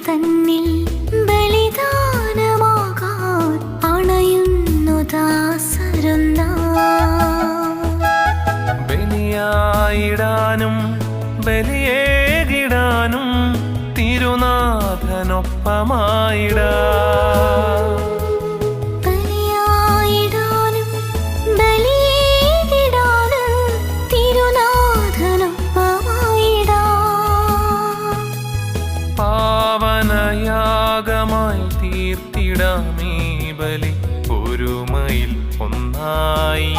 തന്നിൽ ബലിദാനമാകാൻ അണയുന്നു ദാസരുന്ന ബലിയായിടാനും ബലിയേകിടാനും തിരുനാഥനൊപ്പമായിടാ പാവനയാഗമായി തീർത്തിടാമീ ബലി ഒരുമയിൽ ഒന്നായി